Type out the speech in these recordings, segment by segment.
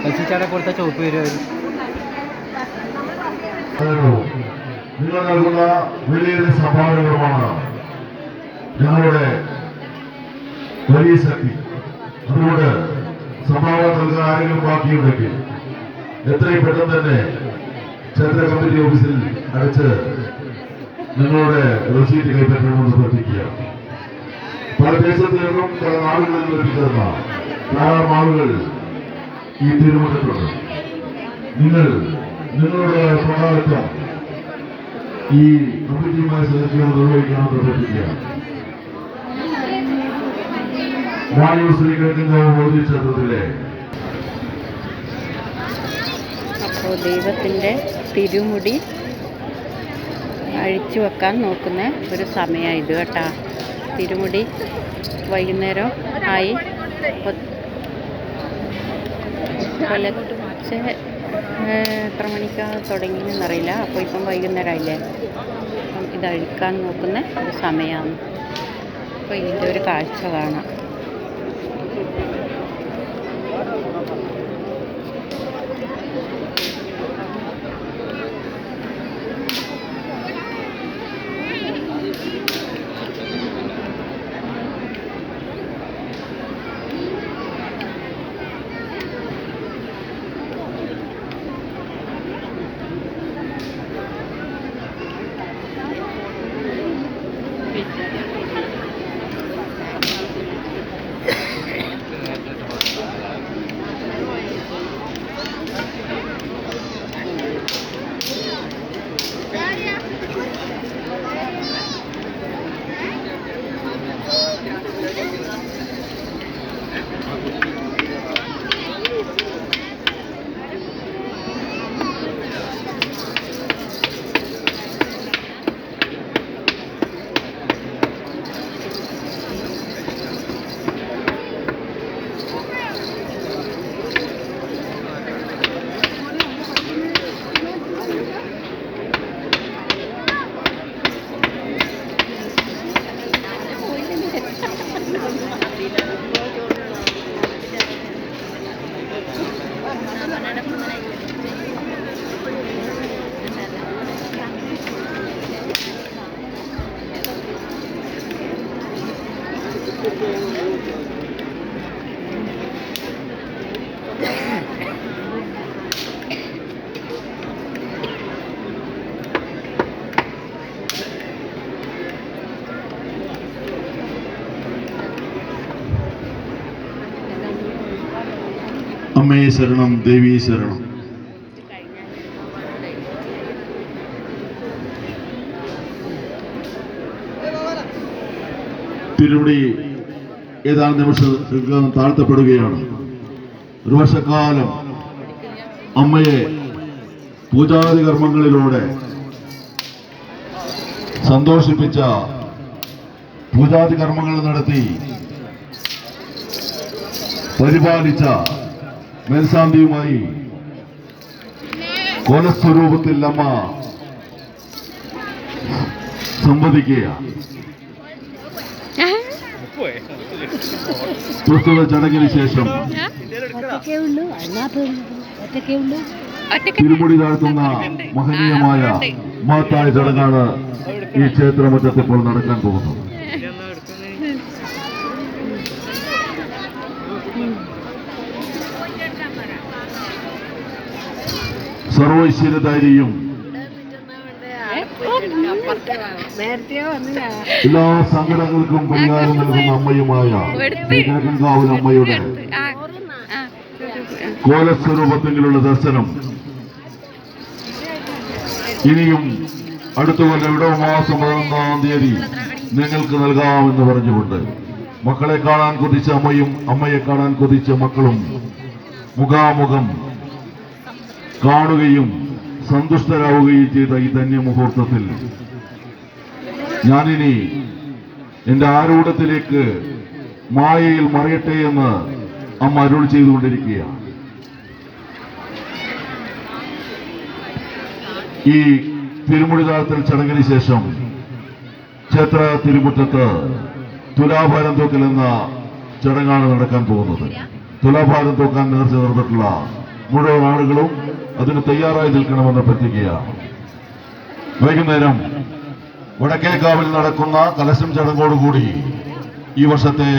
കൽസിച്ചാടെ കൊടുത്ത ചുവപ്പ് വരുമായിരുന്നു. നിങ്ങൾ നൽകുന്ന വലിയ സംഭാവനകളുമാണ് ഞങ്ങളുടെ വലിയ ശക്തി. അതുകൊണ്ട് സംഭാവന നൽകാൻ ആരെങ്കിലും ബാക്കിയുണ്ടെങ്കിൽ എത്രയും പെട്ടെന്ന് തന്നെ ക്ഷേത്ര കമ്മിറ്റി ഓഫീസിൽ അടച്ച് നിങ്ങളുടെ റെസീറ്റ് കൈപ്പറ്റണമെന്ന് പ്രവർത്തിക്കുക. പല ദേശത്തു നിന്നും പല നാടുകളിൽ നിന്നും എത്തിച്ചേർന്ന ധാരാളം ആളുകൾ ഈ തീരുമാനത്തിലുണ്ട്. നിങ്ങളുടെ പങ്കാളിത്തം ഈ കമ്മിറ്റിയുമായി സഹകരിച്ചുകൊണ്ട് നിർവഹിക്കണമെന്ന് പ്രവർത്തിക്കുക. ശ്രീ കിഴക്കൻകാവ് ക്ഷേത്രത്തിലെ അപ്പോൾ ദൈവത്തിൻ്റെ തിരുമുടി അഴിച്ചു വെക്കാൻ നോക്കുന്ന ഒരു സമയമായത് കേട്ടോ. തിരുമുടി വൈകുന്നേരം ആയി. പുലർച്ചെ എത്ര മണിക്കാണ് തുടങ്ങിയെന്നറിയില്ല. അപ്പോൾ ഇപ്പം വൈകുന്നേരമായില്ലേ. അപ്പം ഇതഴിക്കാൻ നോക്കുന്ന ഒരു സമയമാണ്. അപ്പോൾ ഇതിൻ്റെ ഒരു കാഴ്ച കാണാം. അമ്മേ ശരണം, ദേവീ ശരണം. തിരുമുടി ഏതാനും നിമിഷം താഴ്ത്തപ്പെടുകയാണ്. ഒരു വർഷക്കാലം അമ്മയെ പൂജാതി കർമ്മങ്ങളിലൂടെ സന്തോഷിപ്പിച്ച, പൂജാതി കർമ്മങ്ങൾ നടത്തി പരിപാലിച്ച മേൽശാന്തിയുമായി കോലസ്വരൂപത്തിൽ അമ്മ സംവദിക്കുക. പ്രസ്തുത ചടങ്ങിന് ശേഷം തിരുമുടി താഴ്ത്തുന്ന മഹനീയമായ മഹത്തായ ചടങ്ങാണ് ഈ ക്ഷേത്രമുറ്റത്ത് ഇപ്പോൾ നടക്കാൻ പോകുന്നത്. സർവൈശ്വര്യധാരിയും എല്ലാ സങ്കടങ്ങൾക്കും പരിഹാരം നൽകുന്ന അമ്മയുമായ കിഴക്കൻകാവിൽ അമ്മയുടെ കോലസ്വരൂപത്തിലുള്ള ദർശനം ഇനിയും അടുത്ത കൊല്ലം ഇടവമാസം 11-ാം തീയതി നിങ്ങൾക്ക് നൽകാമെന്ന് പറഞ്ഞുകൊണ്ട് മക്കളെ കാണാൻ കൊതിച്ച അമ്മയും അമ്മയെ കാണാൻ കൊതിച്ച മക്കളും മുഖാമുഖം കാണുകയും സന്തുഷ്ടരാവുകയും ചെയ്ത ഈ ധന്യമുഹൂർത്തത്തിൽ ഞാനിനി എന്റെ ആരൂഢത്തിലേക്ക് മായയിൽ മറിയട്ടെ എന്ന് അമ്മ അരുൾ ചെയ്തുകൊണ്ടിരിക്കുകയാണ്. ഈ തിരുമുടി താഴ്ത്തൽ ചടങ്ങിന് ശേഷം ക്ഷേത്ര തിരുമുറ്റത്ത് തുലാഭാരം തൂക്കൽ എന്ന ചടങ്ങാണ് നടക്കാൻ പോകുന്നത്. തുലാഭാരം തൂക്കാൻ നേർച്ച നടന്നിട്ടുള്ള മുഴുവൻ ആളുകളും അതിന് തയ്യാറായി നിൽക്കണമെന്ന് അഭ്യർത്ഥിക്കുകയാണ്. വൈകുന്നേരം വടക്കേക്കാവിൽ നടക്കുന്ന കലശം ചടങ്ങോടുകൂടി ഈ വർഷത്തെ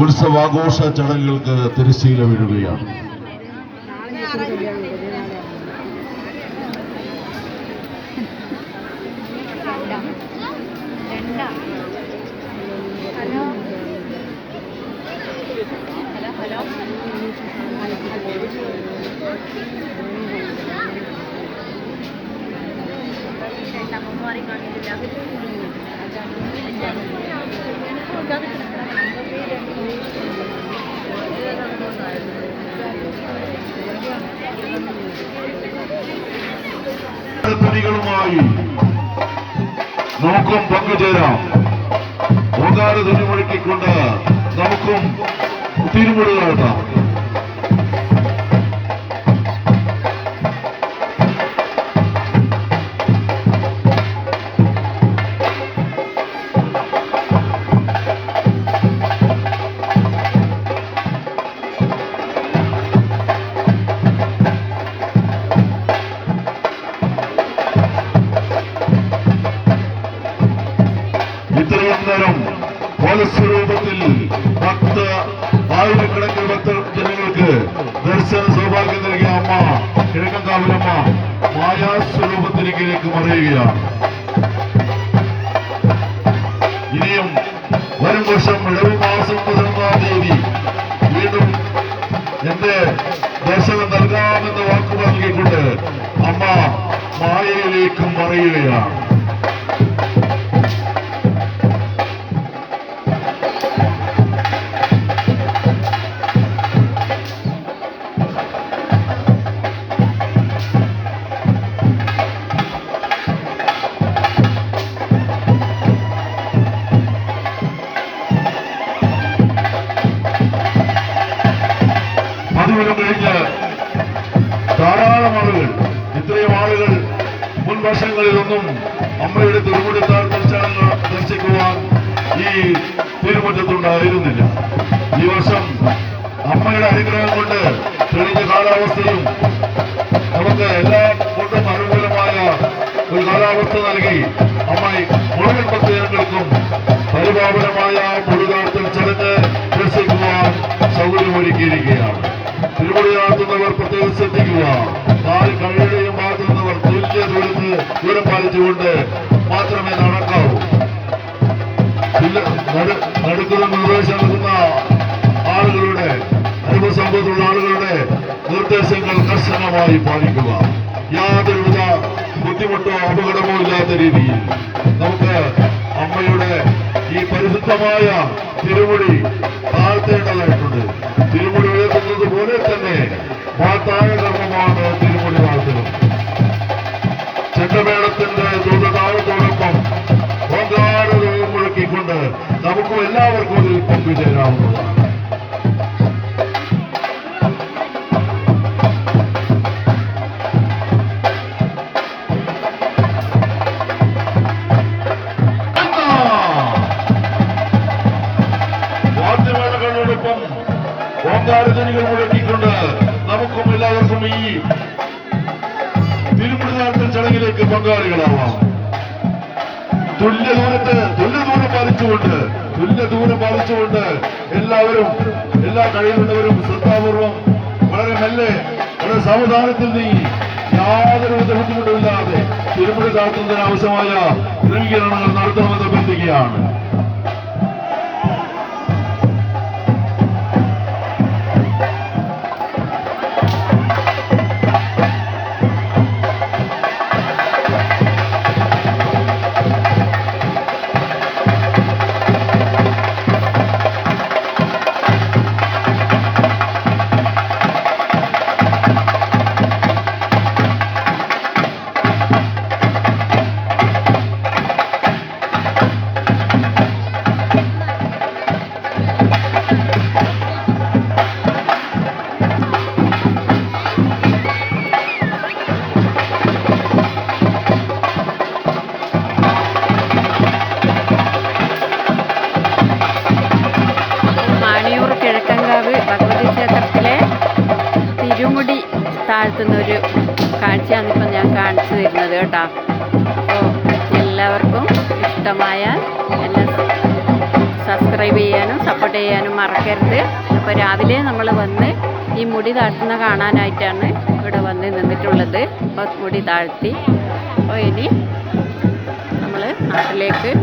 ഉത്സവാഘോഷ ചടങ്ങുകൾക്ക് തിരശ്ശീല വീഴുകയാണ്. തുണികളുമായി നമുക്കും പങ്കുചേരാം. ഓങ്കാര തുണി മുഴക്കിക്കൊണ്ട് നമുക്കും തിരുമുടി നടത്താം. ഇത്രയും നേരം സ്വരൂപത്തിൽ ആയിരക്കണക്കിന് ഭക്തജനങ്ങൾക്ക് ദർശന സൗഭാഗ്യം നൽകിയ അമ്മ കിഴക്കൻകാവിലമ്മ മായാസ്വരൂപത്തിലേക്ക് മറയുകയാണ്. ഇനിയും വരും വർഷം ഇടവ് മാസം 11-ാം തീയതി വീണ്ടും എന്റെ ദർശനം നൽകാമെന്ന് വാക്കു നൽകിക്കൊണ്ട് അമ്മ മായയിലേക്ക് മറയുകയാണ്. കഴിഞ്ഞ് ധാരാളം ആളുകൾ, ഇത്രയും ആളുകൾ മുൻ വർഷങ്ങളിലൊന്നും അമ്മയുടെ തിരുമുടി താഴ്ത്തൽ ചടങ്ങ് ദർശിക്കുവാൻ ഈ തിരുമുറ്റത്തുണ്ടായിരുന്നില്ല. ഈ വർഷം അമ്മയുടെ അനുഗ്രഹം കൊണ്ട് തെളിഞ്ഞ കാലാവസ്ഥയും നമുക്ക് എല്ലാം കൊണ്ടും അനുകൂലമായ ഒരു കാലാവസ്ഥ നൽകി അമ്മ മുഴുവൻ ഭക്തജനങ്ങൾക്കും പരിപാവനമായ മുടി താഴ്ത്തൽ ചടങ്ങ് ദർശിക്കുവാൻ സൗകര്യമൊരുക്കിയിരിക്കുകയാണ്. തിരുമുടി താഴ്ത്തുന്നവർ പ്രത്യേകം ശ്രദ്ധിക്കുക. നാല് കഴുകയും മാറ്റുന്നവർ തുല്യ ദൂരം പാലിച്ചുകൊണ്ട് മാത്രമേ നടക്കാവൂ. നടുക്കുന്ന നിർദ്ദേശം നൽകുന്ന ആളുകളുടെ അനുഭവസമ്പത്തുള്ള ആളുകളുടെ നിർദ്ദേശങ്ങൾ കർശനമായി പാലിക്കുക. യാതൊരുവിധ ബുദ്ധിമുട്ടോ അപകടമോ ഇല്ലാത്ത രീതിയിൽ നമുക്ക് അമ്മയുടെ ഈ പരിശുദ്ധമായ തിരുമുടി താഴ്ത്തേണ്ടതായിട്ടുണ്ട്. തിരുമുടി ഉയർത്തുന്നത് പോലെ തന്നെ മഹത്തായ കർമ്മമാണ് തിരുമുടി താഴ്ത്തലും. ചെണ്ടമേളത്തിന്റെ ദൂതതാളത്തോടൊപ്പം ഓങ്കാര മുഴക്കിക്കൊണ്ട് നമുക്കും എല്ലാവർക്കും ഇതിൽ പങ്കുചേരാവുന്നതാണ്. വാദ്യമേളകളോടൊപ്പം ഓങ്കാരധ്വനികൾ മുഴക്കിക്കൊണ്ട് നമുക്കും എല്ലാവർക്കും ഈ തിരുമുടി താഴ്ത്തൽ ചടങ്ങിലേക്ക് പങ്കാളികളാവാം. തുല്യ ദൂരം പാലിച്ചുകൊണ്ട് എല്ലാവരും, എല്ലാ കഴിവുള്ളവരും ശ്രദ്ധാപൂർവം വളരെ മെല്ലെ, വളരെ സാവധാനത്തിൽ നീങ്ങി യാതൊരു ബുദ്ധിമുട്ടുമില്ലാതെ തിരുമുടി താഴ്ത്തുന്നതിന് ആവശ്യമായ ക്രമീകരണങ്ങൾ നടത്തണമെന്ന് അഭ്യർത്ഥിക്കുകയാണ്. താഴ്ത്തുന്ന ഒരു കാഴ്ചയാണ് ഇപ്പം ഞാൻ കാണിച്ചു തരുന്നത് കേട്ടോ. അപ്പോൾ എല്ലാവർക്കും ഇഷ്ടമായാൽ എന്നെ സബ്സ്ക്രൈബ് ചെയ്യാനും സപ്പോർട്ട് ചെയ്യാനും മറക്കരുത്. അപ്പോൾ രാവിലെ നമ്മൾ വന്ന് ഈ മുടി താഴ്ത്തുന്ന കാണാനായിട്ടാണ് ഇവിടെ വന്ന് നിന്നിട്ടുള്ളത്. അപ്പോൾ മുടി താഴ്ത്തി. അപ്പോൾ ഇനി നമ്മൾ നാട്ടിലേക്ക്